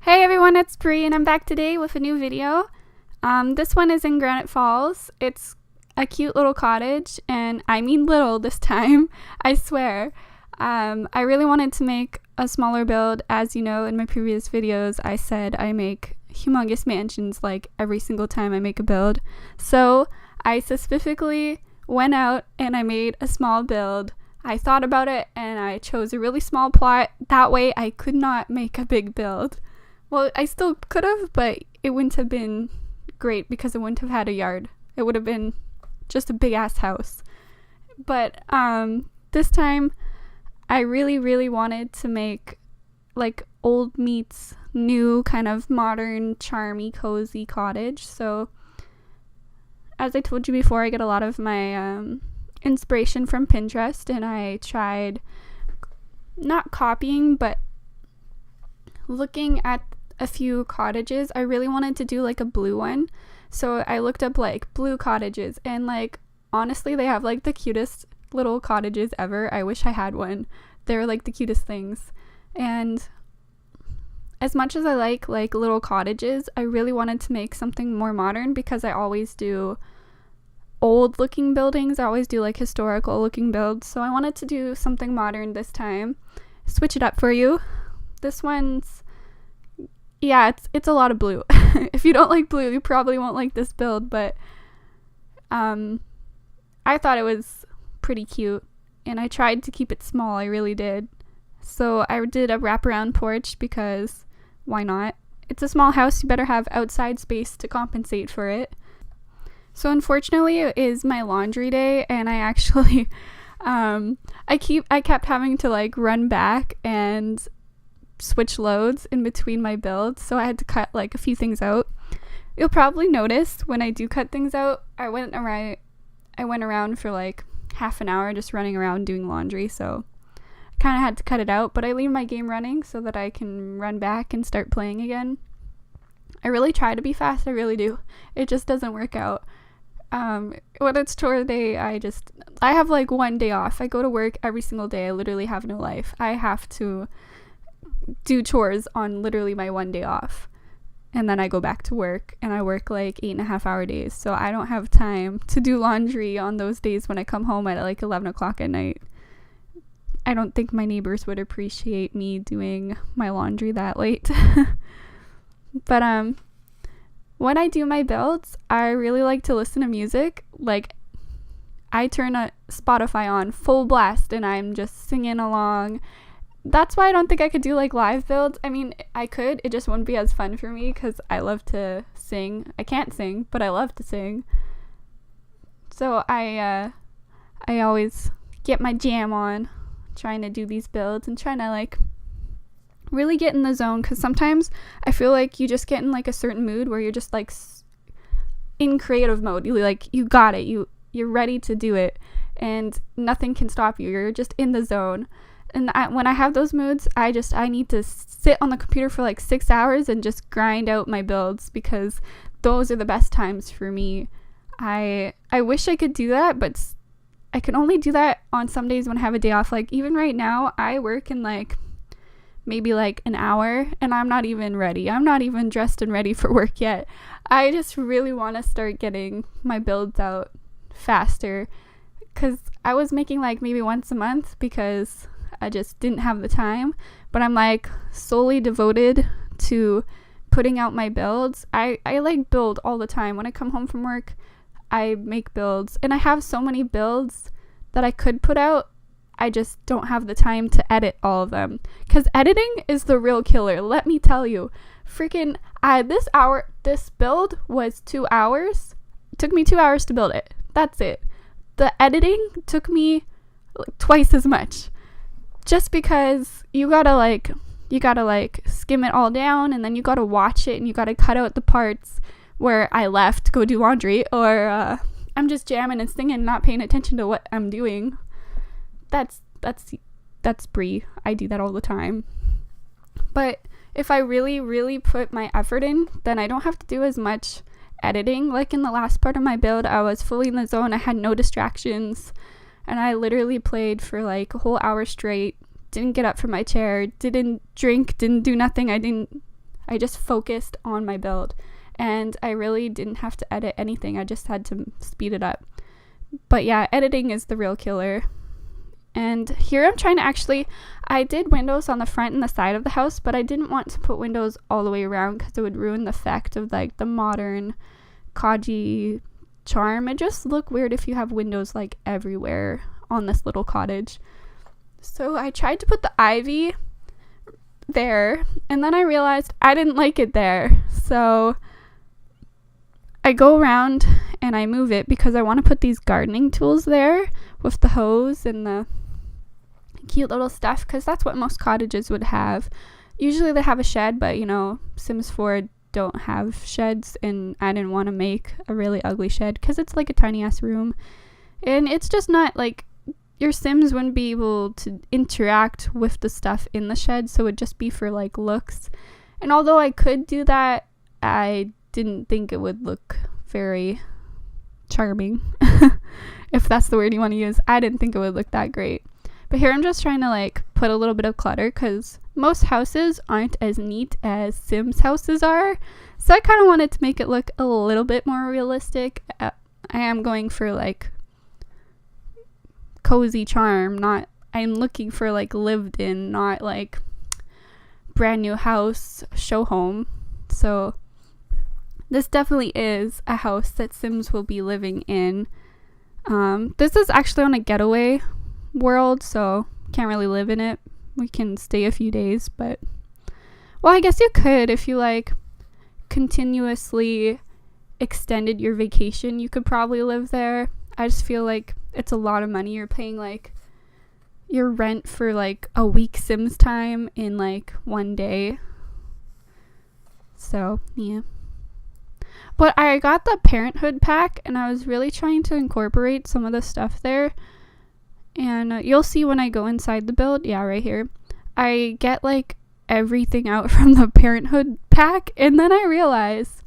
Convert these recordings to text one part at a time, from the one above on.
Hey everyone, it's Bree and I'm back today with a new video. This one is in Granite Falls. It's a cute little cottage, and I mean little this time, I swear. I really wanted to make a smaller build. As you know, in my previous videos I said I make humongous mansions like every single time I make a build. So I specifically went out and I made a small build. I thought about it and I chose a really small plot. That way I could not make a big build. Well, I still could have, but it wouldn't have been great because it wouldn't have had a yard. It would have been just a big ass house. But this time I really wanted to make like old meets new, kind of modern, charmy, cozy cottage. So as I told you before, I get a lot of my inspiration from Pinterest, and I tried not copying but looking at a few cottages. I really wanted to do like a blue one, so I looked up like blue cottages, and like honestly they have like the cutest little cottages ever. I wish I had one. They're like the cutest things. And as much as I like little cottages, I really wanted to make something more modern because I always do old looking buildings. I always do like historical looking builds, so I wanted to do something modern this time. Switch it up for you. This one's, yeah, it's a lot of blue. If you don't like blue, you probably won't like this build, but I thought it was pretty cute, and I tried to keep it small. I really did. So I did a wraparound porch because why not? It's a small house, you better have outside space to compensate for it. So unfortunately it is my laundry day, and I actually I kept having to like run back and switch loads in between my builds, so I had to cut like a few things out. You'll probably notice when I do cut things out, I went around for like half an hour just running around doing laundry, so I kind of had to cut it out, but I leave my game running so that I can run back and start playing again. I really try to be fast, I really do. It just doesn't work out. When it's chore day, I have like one day off. I go to work every single day. I literally have no life. I have to do chores on literally my one day off, and then I go back to work, and I work like 8.5-hour days, so I don't have time to do laundry on those days when I come home at like 11 o'clock at night. I don't think my neighbors would appreciate me doing my laundry that late. But when I do my builds, I really like to listen to music. Like I turn a Spotify on full blast and I'm just singing along. That's why I don't think I could do like live builds. I mean, I could, it just wouldn't be as fun for me because I love to sing. I can't sing, but I love to sing. So I always get my jam on trying to do these builds and trying to like really get in the zone, because sometimes I feel like you just get in like a certain mood where you're just like in creative mode. You got it. You're ready to do it and nothing can stop you. You're just in the zone. And when I have those moods, I need to sit on the computer for like 6 hours and just grind out my builds, because those are the best times for me. I wish I could do that, but I can only do that on some days when I have a day off. Like even right now, I work in like maybe like an hour and I'm not even ready. I'm not even dressed and ready for work yet. I just really want to start getting my builds out faster, because I was making like maybe once a month because I just didn't have the time, but I'm like solely devoted to putting out my builds. I like build all the time. When I come home from work, I make builds, and I have so many builds that I could put out. I just don't have the time to edit all of them, because editing is the real killer, let me tell you. Freaking this build was 2 hours. It took me 2 hours to build it. That's it. The editing took me like twice as much, just because you gotta like skim it all down, and then you gotta watch it, and you gotta cut out the parts where I left to go do laundry, or I'm just jamming and singing, not paying attention to what I'm doing. That's Bree. I do that all the time. But if I really put my effort in, then I don't have to do as much editing. Like in the last part of my build, I was fully in the zone. I had no distractions, and I literally played for like a whole hour straight. Didn't get up from my chair, didn't drink, didn't do nothing. I just focused on my build, and I really didn't have to edit anything. I just had to speed it up. But yeah, editing is the real killer. And here I'm trying to I did windows on the front and the side of the house, but I didn't want to put windows all the way around because it would ruin the effect of like the modern cottage charm. It just look weird if you have windows like everywhere on this little cottage. So I tried to put the ivy there, and then I realized I didn't like it there. So I go around and I move it because I want to put these gardening tools there with the hose and the cute little stuff, because that's what most cottages would have. Usually they have a shed, but you know, Sims 4 don't have sheds, and I didn't want to make a really ugly shed because it's like a tiny ass room, and it's just not like, your Sims wouldn't be able to interact with the stuff in the shed, so it would just be for like looks. And although I could do that, I didn't think it would look very charming. If that's the word you want to use. I didn't think it would look that great. But here I'm just trying to like put a little bit of clutter, because most houses aren't as neat as Sims houses are. So I kind of wanted to make it look a little bit more realistic. I am going for like cozy charm, I'm looking for like lived in, not like brand new house show home. So this definitely is a house that Sims will be living in. This is actually on a getaway world, so can't really live in it. We can stay a few days, but well, I guess you could if you like continuously extended your vacation, you could probably live there. I just feel like it's a lot of money. You're paying like your rent for like a week Sims time in like one day. So yeah. But I got the Parenthood pack, and I was really trying to incorporate some of the stuff there. And you'll see when I go inside the build. Yeah, right here. I get like everything out from the Parenthood pack, and then I realize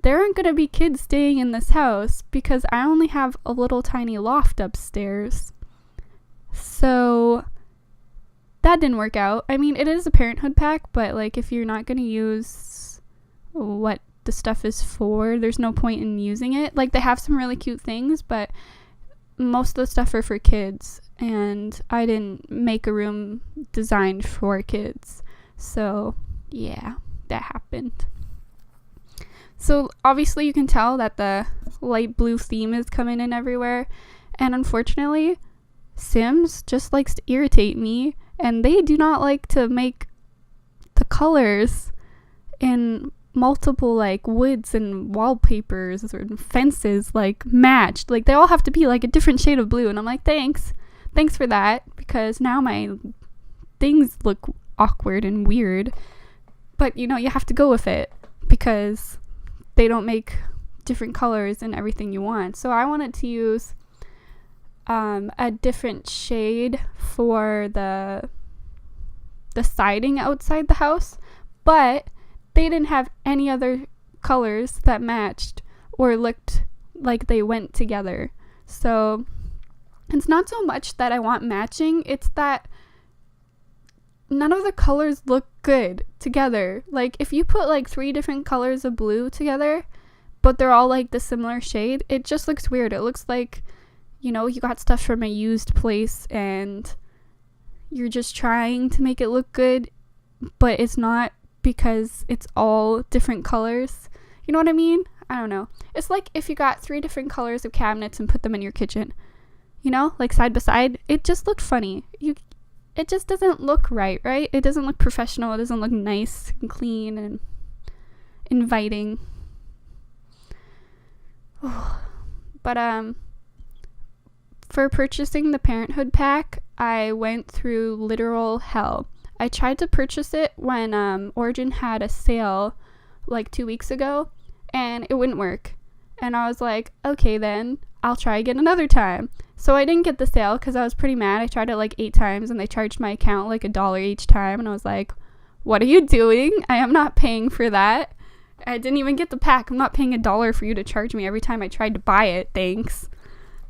there aren't going to be kids staying in this house because I only have a little tiny loft upstairs. So that didn't work out. I mean, it is a Parenthood pack, but like if you're not going to use what the stuff is for, there's no point in using it. Like, they have some really cute things, but most of the stuff are for kids, and I didn't make a room designed for kids. So yeah, that happened. So obviously you can tell that the light blue theme is coming in everywhere, and unfortunately Sims just likes to irritate me, and they do not like to make the colors in multiple like woods and wallpapers or fences like matched. Like, they all have to be like a different shade of blue, and I'm like, thanks for that, because now my things look awkward and weird. But you know, you have to go with it because they don't make different colors and everything you want. So I wanted to use a different shade for the siding outside the house, but they didn't have any other colors that matched or looked like they went together. So it's not so much that I want matching, it's that none of the colors look good together. Like, if you put like 3 different colors of blue together, but they're all like the similar shade, it just looks weird. It looks like, you know, you got stuff from a used place and you're just trying to make it look good, but it's not, because it's all different colors. You know what I mean? I don't know. It's like if you got 3 different colors of cabinets and put them in your kitchen, you know, like side by side. It just looked funny. It just doesn't look right? It doesn't look professional. It doesn't look nice and clean and inviting. But for purchasing the Parenthood pack, I went through literal hell. I tried to purchase it when Origin had a sale like 2 weeks ago, and it wouldn't work. And I was like, okay, then I'll try again another time. So I didn't get the sale because I was pretty mad. I tried it like 8 times, and they charged my account like $1 each time. And I was like, what are you doing? I am not paying for that. I didn't even get the pack. I'm not paying $1 for you to charge me every time I tried to buy it. Thanks.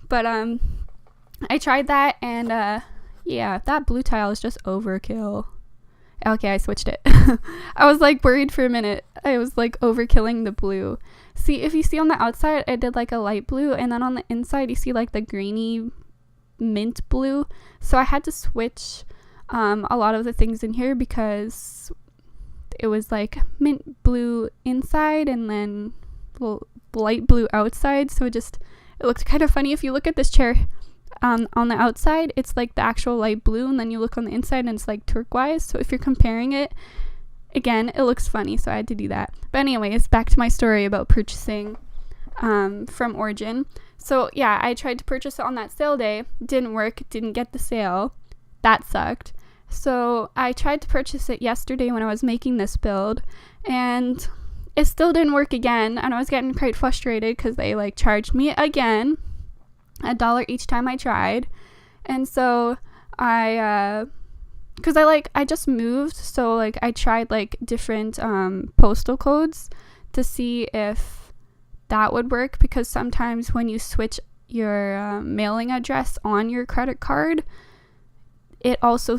But I tried that, and yeah, that blue tile is just overkill. Okay, I switched it. I was like worried for a minute. I was like overkilling the blue. See, if you see on the outside, I did like a light blue, and then on the inside, you see like the grainy mint blue. So I had to switch a lot of the things in here because it was like mint blue inside and then light blue outside. So it looked kind of funny. If you look at this chair on the outside, it's like the actual light blue, and then you look on the inside and it's like turquoise. So if you're comparing it, again, it looks funny, so I had to do that. But anyways, back to my story about purchasing from Origin. So yeah, I tried to purchase it on that sale day. Didn't work. Didn't get the sale. That sucked. So I tried to purchase it yesterday when I was making this build, and it still didn't work again. And I was getting quite frustrated because they like charged me again $1 each time I tried. And so I just moved, so like I tried like different postal codes to see if that would work, because sometimes when you switch your mailing address on your credit card, it also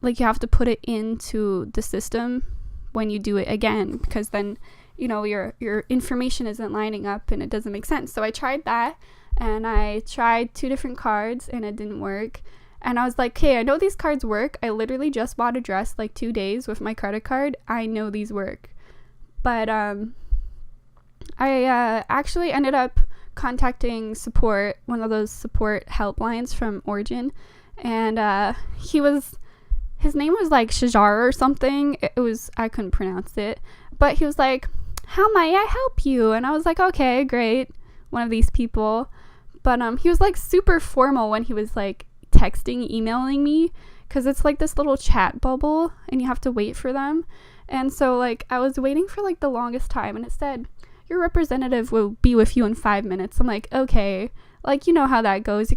like you have to put it into the system when you do it again, because then your information isn't lining up and it doesn't make sense. So I tried that, and I tried 2 different cards and it didn't work. And I was like, okay, I know these cards work. I literally just bought a dress like 2 days with my credit card. I know these work. But I actually ended up contacting support, one of those support helplines from Origin. And his name was like Shajar or something. I couldn't pronounce it. But he was like, how may I help you? And I was like, okay, great. One of these people. But he was like super formal when he was like texting, emailing me, because it's like this little chat bubble and you have to wait for them. And so like I was waiting for like the longest time, and it said your representative will be with you in 5 minutes. I'm like, okay, like you know how that goes.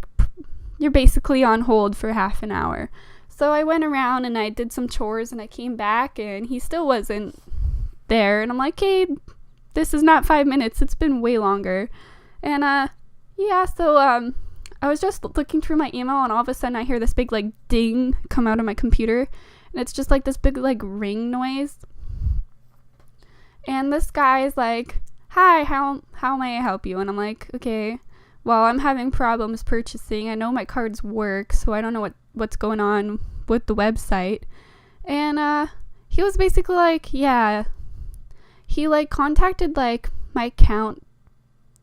You're basically on hold for half an hour. So I went around and I did some chores, and I came back and he still wasn't there. And I'm like, hey, this is not 5 minutes, it's been way longer. And yeah, so I was just looking through my email, and all of a sudden I hear this big like ding come out of my computer, and it's just like this big like ring noise. And this guy is like, hi, how may I help you? And I'm like, okay, well, I'm having problems purchasing. I know my cards work, so I don't know what's going on with the website. And he was basically like, yeah, he like contacted like my account,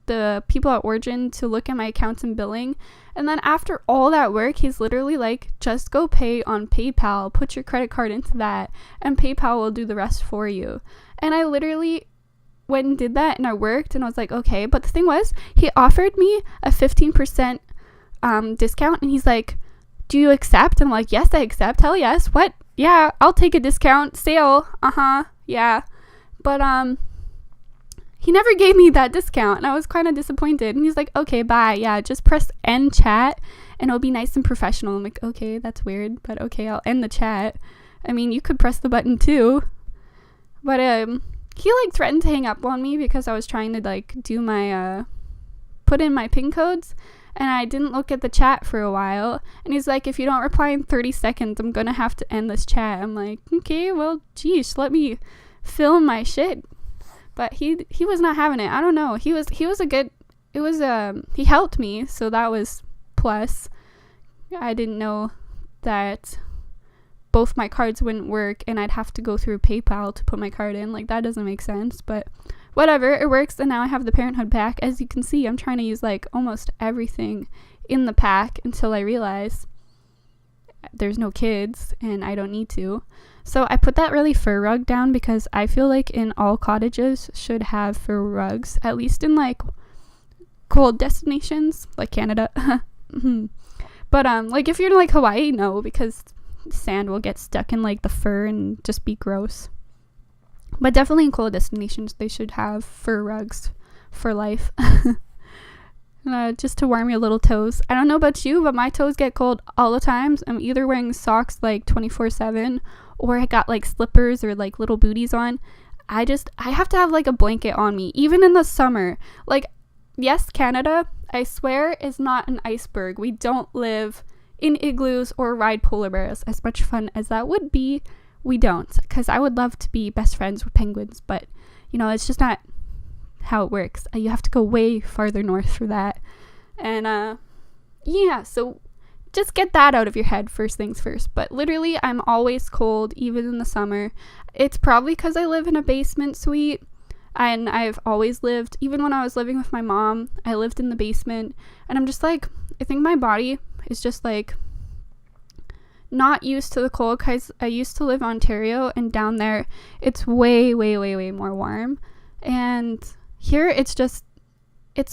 the people at Origin, to look at my accounts and billing. And then after all that work, he's literally like, just go pay on PayPal, put your credit card into that, and PayPal will do the rest for you. And I literally went and did that, and I worked, and I was like, okay. But the thing was, he offered me a 15% discount, and he's like, do you accept? And I'm like, yes, I accept. Hell yes. What? Yeah, I'll take a discount. Sale. Yeah. But he never gave me that discount, and I was kind of disappointed. And he's like, okay, bye. Yeah, just press end chat and it'll be nice and professional. I'm like, okay, that's weird, but okay, I'll end the chat. I mean, you could press the button too. But he like threatened to hang up on me because I was trying to like do my put in my PIN codes, and I didn't look at the chat for a while. And he's like, if you don't reply in 30 seconds, I'm gonna have to end this chat. I'm like, okay, well, geez, let me film my shit. But he was not having it. I don't know. He helped me, so that was plus. I didn't know that both my cards wouldn't work and I'd have to go through PayPal to put my card in. Like, that doesn't make sense, but whatever, it works. And now I have the Parenthood pack. As you can see, I'm trying to use like almost everything in the pack until I realize there's no kids and I don't need to. So I put that really fur rug down because I feel like in all cottages should have fur rugs, at least in like cold destinations like Canada. But like if you're in like Hawaii, no, because sand will get stuck in like the fur and just be gross. But definitely in cold destinations they should have fur rugs for life. Just to warm your little toes. I don't know about you, but my toes get cold all the time. I'm either wearing socks like 24/7, or I got like slippers or like little booties on. I have to have like a blanket on me, even in the summer. Like, yes, Canada, I swear, is not an iceberg. We don't live in igloos or ride polar bears. As much fun as that would be, we don't, because I would love to be best friends with penguins, but you know, it's just not how it works. You have to go way farther north for that. And yeah, so just get that out of your head first things first. But literally, I'm always cold, even in the summer. It's probably because I live in a basement suite, and I've always lived, even when I was living with my mom, I lived in the basement, and I'm just like, I think my body is just like not used to the cold, because I used to live in Ontario, and down there it's way more warm, and here it's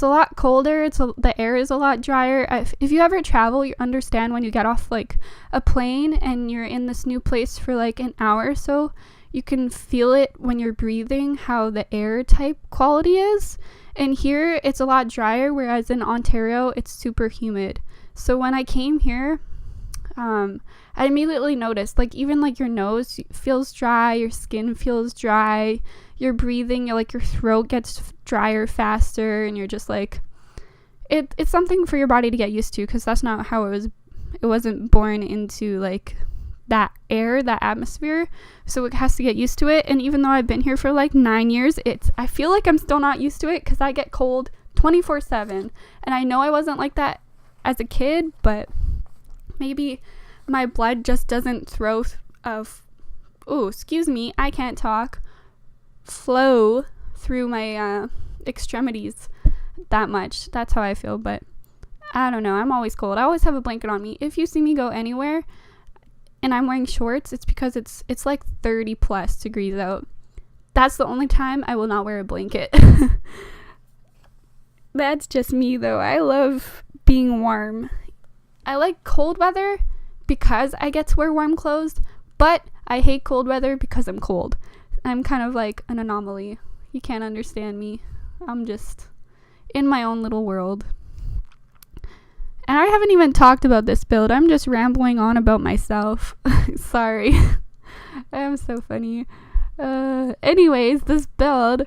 a lot colder. The air is a lot drier. If you ever travel, you understand when you get off like a plane and you're in this new place for like an hour or so, you can feel it when you're breathing, how the air type quality is. And here it's a lot drier, whereas in Ontario it's super humid. So when I came here, I immediately noticed, like, even like your nose feels dry, your skin feels dry, you're breathing, your throat gets drier faster, and you're just like, it's something for your body to get used to, because that's not how it wasn't born into like that air, that atmosphere, so it has to get used to it. And even though I've been here for like 9 years, I feel like I'm still not used to it, because I get cold 24/7, and I know I wasn't like that as a kid, but maybe my blood just doesn't flow through my extremities that much. That's how I feel. But I don't know, I'm always cold. I always have a blanket on me. If you see me go anywhere and I'm wearing shorts, it's because it's like 30 plus degrees out. That's the only time I will not wear a blanket. That's just me though. I love being warm. I like cold weather because I get to wear warm clothes, but I hate cold weather because I'm cold. I'm kind of like an anomaly. You can't understand me. I'm just in my own little world. And I haven't even talked about this build. I'm just rambling on about myself. Sorry. I'm so funny. Anyways, this build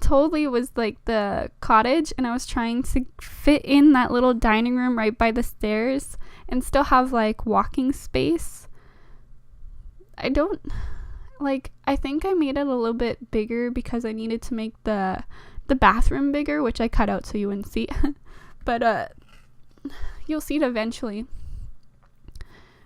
totally was like the cottage, and I was trying to fit in that little dining room right by the stairs and still have like walking space. I think I made it a little bit bigger because I needed to make the bathroom bigger, which I cut out so you wouldn't see. But you'll see it eventually.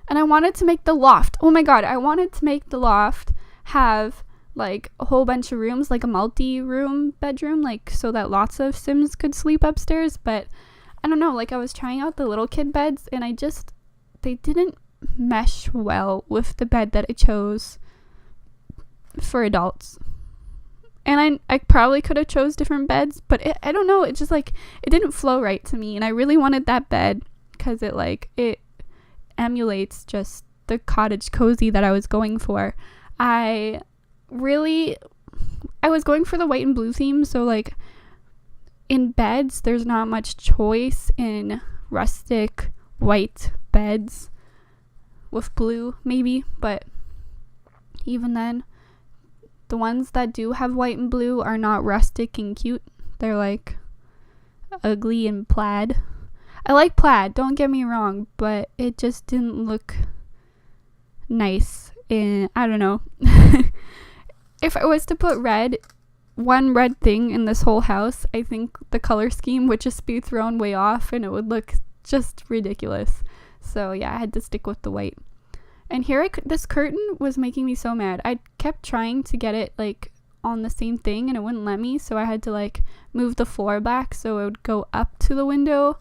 And I wanted to make the loft, oh my god, I wanted to make the loft have like a whole bunch of rooms, like a multi-room bedroom, like so that lots of Sims could sleep upstairs. But I don't know, like I was trying out the little kid beds, and they didn't mesh well with the bed that I chose for adults. And I probably could have chose different beds, but I don't know, it just like, it didn't flow right to me. And I really wanted that bed because it emulates just the cottage cozy that I was going for. I was going for the white and blue theme, so like in beds there's not much choice in rustic white beds with blue maybe, but even then the ones that do have white and blue are not rustic and cute. They're like ugly and plaid. I like plaid, don't get me wrong, but it just didn't look nice. And I don't know. If I was to put one red thing in this whole house, I think the color scheme would just be thrown way off and it would look just ridiculous. So yeah, I had to stick with the white. And here this curtain was making me so mad. I kept trying to get it like on the same thing and it wouldn't let me, so I had to like move the floor back so it would go up to the window,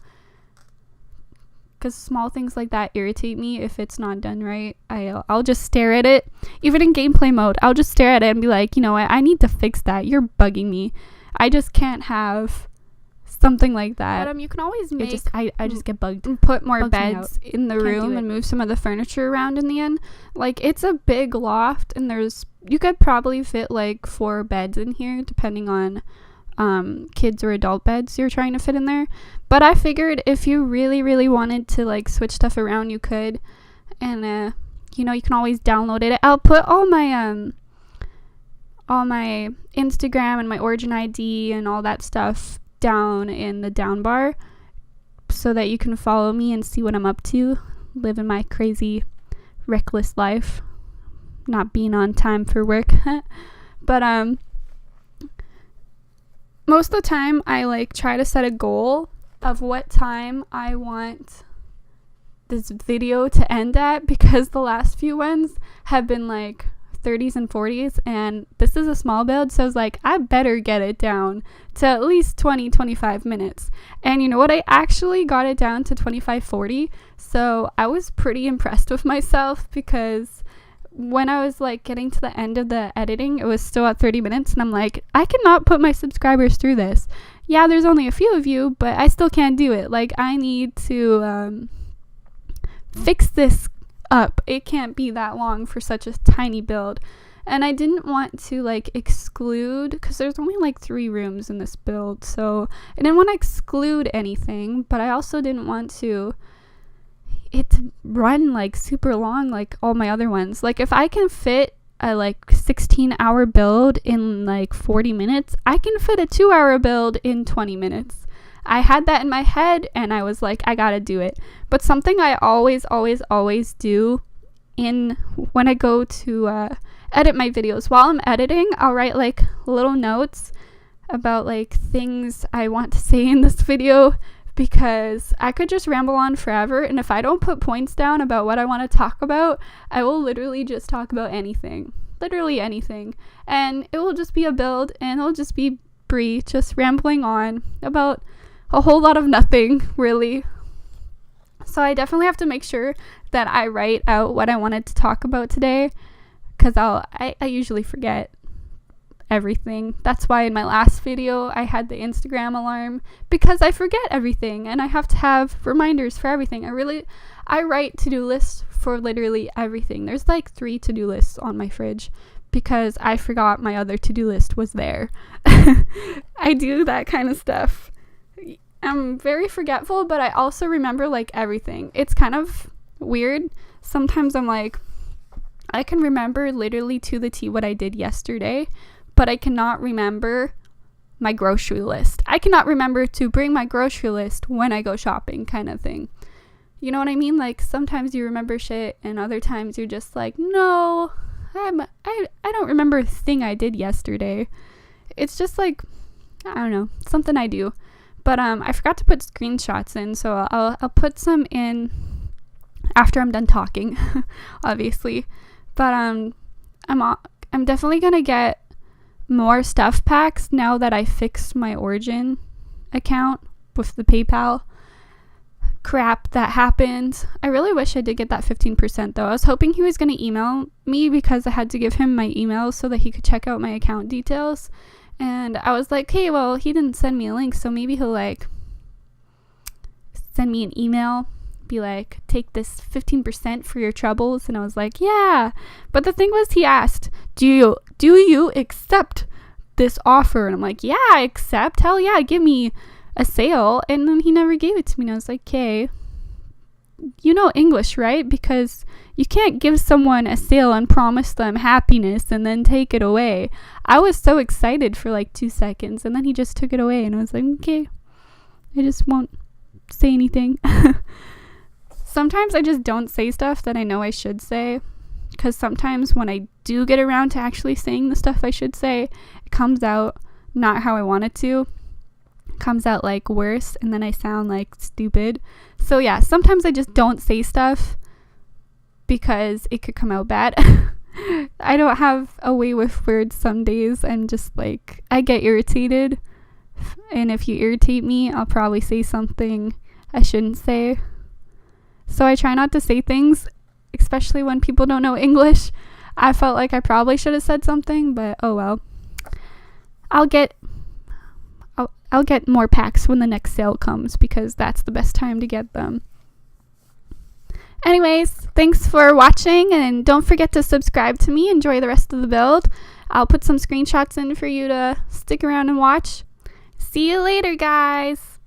because small things like that irritate me if it's not done right. I'll just stare at it. Even in gameplay mode, I'll just stare at it and be like, you know what, I need to fix that. You're bugging me. I just can't have something like that. But you can always make I just get bugged and put more beds in the room and move some of the furniture around in the end. Like, it's a big loft, and you could probably fit like 4 beds in here depending on kids or adult beds you're trying to fit in there. But I figured if you really wanted to like switch stuff around, you could. And you know, you can always download it. I'll put all my Instagram and my Origin ID and all that stuff down in the down bar so that you can follow me and see what I'm up to, living my crazy reckless life. not being on time for work. But most of the time I like try to set a goal of what time I want this video to end at, because the last few ones have been like 30s and 40s, and this is a small build, so I was like, I better get it down to at least 20-25 minutes. And you know what, I actually got it down to 25-40, so I was pretty impressed with myself, because when I was like getting to the end of the editing, it was still at 30 minutes, and I'm like, I cannot put my subscribers through this. Yeah, there's only a few of you, but I still can't do it. Like, I need to fix this up. It can't be that long for such a tiny build. And I didn't want to like exclude, because there's only like 3 rooms in this build, so I didn't want to exclude anything, but I also didn't want it to run like super long like all my other ones. Like, if I can fit a like 16-hour build in like 40 minutes, I can fit a 2-hour build in 20 minutes. I had that in my head, and I was like, I gotta do it. But something I always do when I go to edit my videos, while I'm editing, I'll write like little notes about like things I want to say in this video, because I could just ramble on forever, and if I don't put points down about what I want to talk about, I will literally just talk about anything. Literally anything. And it will just be a build, and it'll just be Bree just rambling on about a whole lot of nothing, really. So I definitely have to make sure that I write out what I wanted to talk about today, because I usually forget everything. That's why in my last video I had the Instagram alarm, because I forget everything, and I have to have reminders for everything. I write to-do lists for literally everything. There's like 3 to-do lists on my fridge, because I forgot my other to-do list was there. I do that kind of stuff. I'm very forgetful, but I also remember like everything. It's kind of weird. Sometimes I'm like, I can remember literally to the T what I did yesterday, but I cannot remember my grocery list. I cannot remember to bring my grocery list when I go shopping, kind of thing. You know what I mean? Like, sometimes you remember shit, and other times you're just like, no, I don't remember a thing I did yesterday. It's just like, I don't know, something I do. But I forgot to put screenshots in, so I'll put some in after I'm done talking, obviously. But I'm definitely gonna get more stuff packs now that I fixed my Origin account with the PayPal crap that happened. I really wish I did get that 15% though. I was hoping he was gonna email me, because I had to give him my email so that he could check out my account details. And I was like, hey, well, he didn't send me a link, so maybe he'll like send me an email, be like, take this 15% for your troubles. And I was like, yeah. But the thing was, he asked, do you accept this offer? And I'm like, yeah, I accept. Hell yeah, give me a sale. And then he never gave it to me, and I was like, okay, you know English, right? Because you can't give someone a sale and promise them happiness and then take it away. I was so excited for like 2 seconds, and then he just took it away, and I was like, okay, I just won't say anything. Sometimes I just don't say stuff that I know I should say, because sometimes when I do get around to actually saying the stuff I should say, it comes out not how I want it to. It comes out like worse, and then I sound like stupid. So yeah, sometimes I just don't say stuff because it could come out bad. I don't have a way with words some days. I'm just like, I get irritated, and if you irritate me, I'll probably say something I shouldn't say. So I try not to say things, especially when people don't know English. I felt like I probably should have said something, but oh well. I'll get more packs when the next sale comes, because that's the best time to get them. Anyways, thanks for watching, and don't forget to subscribe to me. Enjoy the rest of the build. I'll put some screenshots in for you to stick around and watch. See you later, guys!